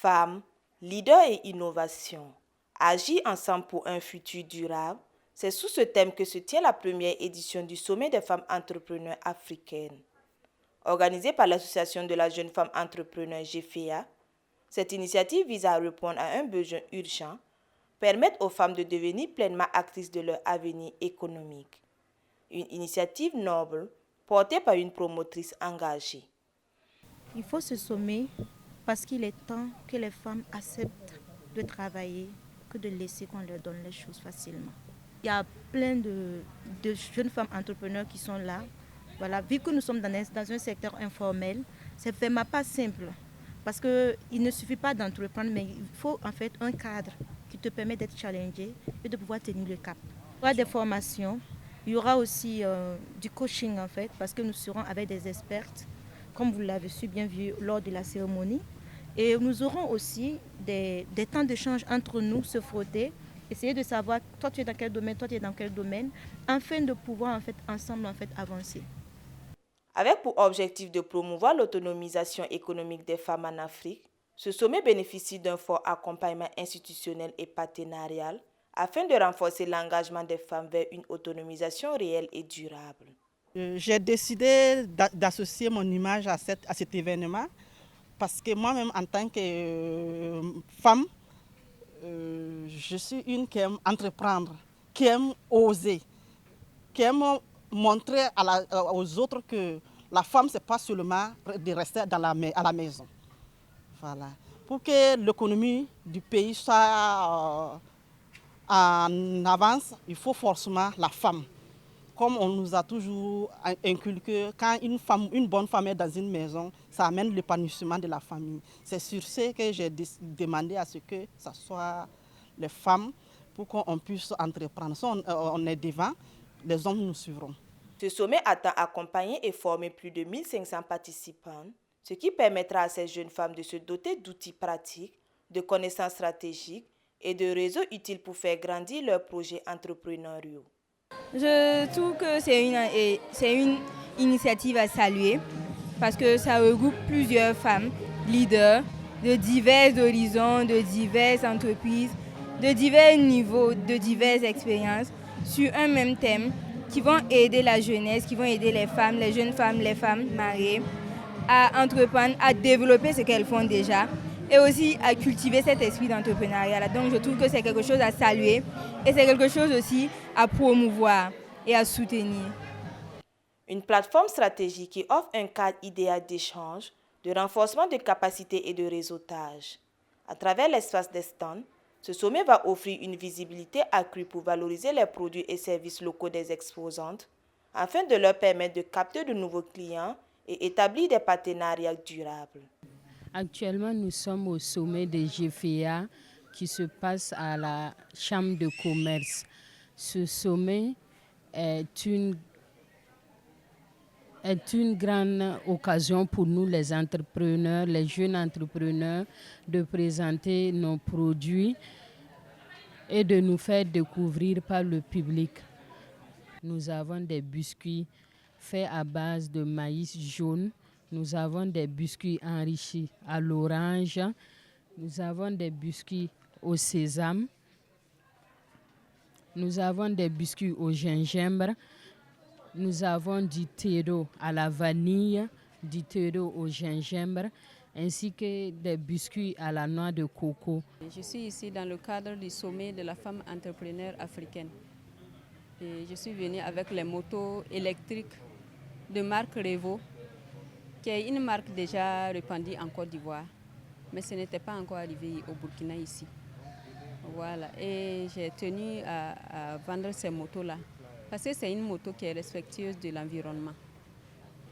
Femmes, leaders et innovation. Agir ensemble pour un futur durable. C'est sous ce thème que se tient la première édition du Sommet des femmes entrepreneurs africaines. Organisée par l'Association de la jeune femme entrepreneur GFEA, cette initiative vise à répondre à un besoin urgent, permettre aux femmes de devenir pleinement actrices de leur avenir économique. Une initiative noble portée par une promotrice engagée. Il faut se sommer parce qu'il est temps que les femmes acceptent de travailler que de laisser qu'on leur donne les choses facilement. Il y a plein de jeunes femmes entrepreneurs qui sont là. Voilà, vu que nous sommes dans un secteur informel, c'est vraiment pas simple. Parce qu'il ne suffit pas d'entreprendre, mais il faut en fait un cadre qui te permet d'être challengé et de pouvoir tenir le cap. Il y aura des formations, il y aura aussi du coaching en fait, parce que nous serons avec des expertes, comme vous l'avez su bien vu lors de la cérémonie. Et nous aurons aussi des temps d'échange entre nous, se frotter, essayer de savoir toi tu es dans quel domaine, toi tu es dans quel domaine, afin de pouvoir en fait ensemble en fait avancer. Avec pour objectif de promouvoir l'autonomisation économique des femmes en Afrique, ce sommet bénéficie d'un fort accompagnement institutionnel et partenarial afin de renforcer l'engagement des femmes vers une autonomisation réelle et durable. J'ai décidé d'associer mon image à cet événement parce que moi-même, en tant que femme, je suis une qui aime entreprendre, qui aime oser, qui aime montrer aux autres que la femme, ce n'est pas seulement de rester à la maison. Voilà. Pour que l'économie du pays soit en avance, il faut forcément la femme. Comme on nous a toujours inculqué, quand une bonne femme est dans une maison, ça amène l'épanouissement de la famille. C'est sur ce que j'ai demandé à ce que ce soit les femmes pour qu'on puisse entreprendre. Si on est devant, les hommes nous suivront. Ce sommet attend accompagner et former plus de 1500 participants, ce qui permettra à ces jeunes femmes de se doter d'outils pratiques, de connaissances stratégiques et de réseaux utiles pour faire grandir leurs projets entrepreneuriaux. Je trouve que c'est une initiative à saluer parce que ça regroupe plusieurs femmes leaders de divers horizons, de diverses entreprises, de divers niveaux, de diverses expériences sur un même thème qui vont aider la jeunesse, qui vont aider les femmes, les jeunes femmes, les femmes mariées à entreprendre, à développer ce qu'elles font déjà et aussi à cultiver cet esprit d'entrepreneuriat. Donc je trouve que c'est quelque chose à saluer et c'est quelque chose aussi à promouvoir et à soutenir. Une plateforme stratégique qui offre un cadre idéal d'échange, de renforcement de capacités et de réseautage. À travers l'espace des stands, ce sommet va offrir une visibilité accrue pour valoriser les produits et services locaux des exposantes, afin de leur permettre de capter de nouveaux clients et établir des partenariats durables. Actuellement, nous sommes au sommet de GFEA qui se passe à la Chambre de commerce. Ce sommet est une grande occasion pour nous, les entrepreneurs, les jeunes entrepreneurs, de présenter nos produits et de nous faire découvrir par le public. Nous avons des biscuits faits à base de maïs jaune. Nous avons des biscuits enrichis à l'orange. Nous avons des biscuits au sésame. Nous avons des biscuits au gingembre. Nous avons du terreau à la vanille, du terreau au gingembre, ainsi que des biscuits à la noix de coco. Je suis ici dans le cadre du sommet de la femme entrepreneur africaine. Et je suis venue avec les motos électriques de marque Revo, qui est une marque déjà répandue en Côte d'Ivoire, mais ce n'était pas encore arrivé au Burkina ici. Voilà, et j'ai tenu à vendre ces motos-là, parce que c'est une moto qui est respectueuse de l'environnement.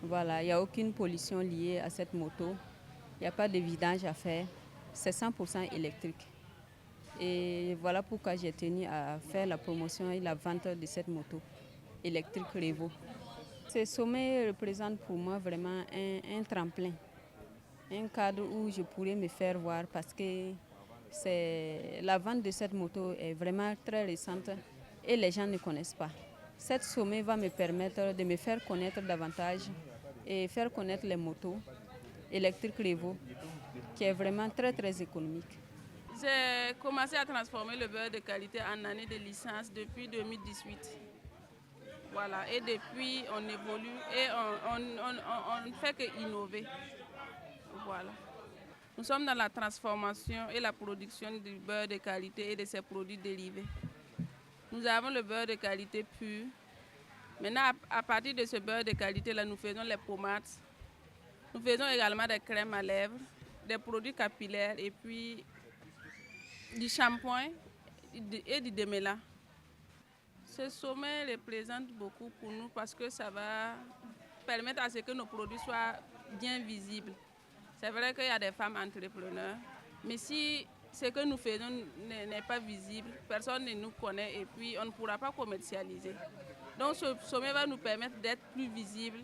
Voilà, il n'y a aucune pollution liée à cette moto, il n'y a pas de vidange à faire, c'est 100% électrique. Et voilà pourquoi j'ai tenu à faire la promotion et la vente de cette moto électrique Revo. Ce sommet représente pour moi vraiment un tremplin, un cadre où je pourrais me faire voir parce que la vente de cette moto est vraiment très récente et les gens ne connaissent pas. Cet sommet va me permettre de me faire connaître davantage et faire connaître les motos électriques Revo qui est vraiment très très économique. J'ai commencé à transformer le beurre de qualité en année de licence depuis 2018. Voilà, et depuis on évolue et on ne fait qu'innover. Voilà. Nous sommes dans la transformation et la production du beurre de qualité et de ses produits dérivés. Nous avons le beurre de qualité pur. Maintenant, à partir de ce beurre de qualité-là, nous faisons les pommades. Nous faisons également des crèmes à lèvres, des produits capillaires et puis du shampoing et du démêlant. Ce sommet représente beaucoup pour nous parce que ça va permettre à ce que nos produits soient bien visibles. C'est vrai qu'il y a des femmes entrepreneurs, mais si ce que nous faisons n'est pas visible, personne ne nous connaît et puis on ne pourra pas commercialiser. Donc ce sommet va nous permettre d'être plus visibles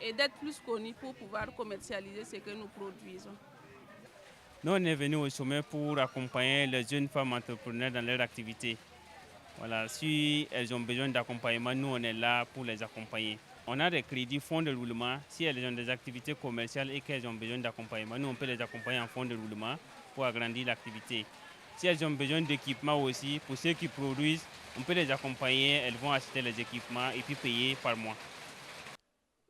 et d'être plus connus pour pouvoir commercialiser ce que nous produisons. Nous, on est venus au sommet pour accompagner les jeunes femmes entrepreneurs dans leur activité. Voilà, si elles ont besoin d'accompagnement, nous, on est là pour les accompagner. On a des crédits, fonds de roulement. Si elles ont des activités commerciales et qu'elles ont besoin d'accompagnement, nous, on peut les accompagner en fonds de roulement pour agrandir l'activité. Si elles ont besoin d'équipements aussi, pour ceux qui produisent, on peut les accompagner, elles vont acheter les équipements et puis payer par mois.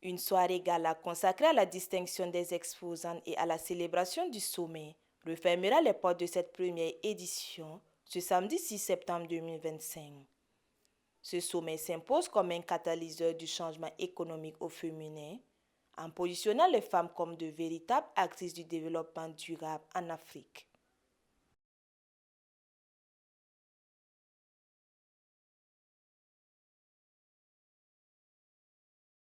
Une soirée gala consacrée à la distinction des exposants et à la célébration du sommet refermera les portes de cette première édition ce samedi 6 septembre 2025. Ce sommet s'impose comme un catalyseur du changement économique au féminin, en positionnant les femmes comme de véritables actrices du développement durable en Afrique.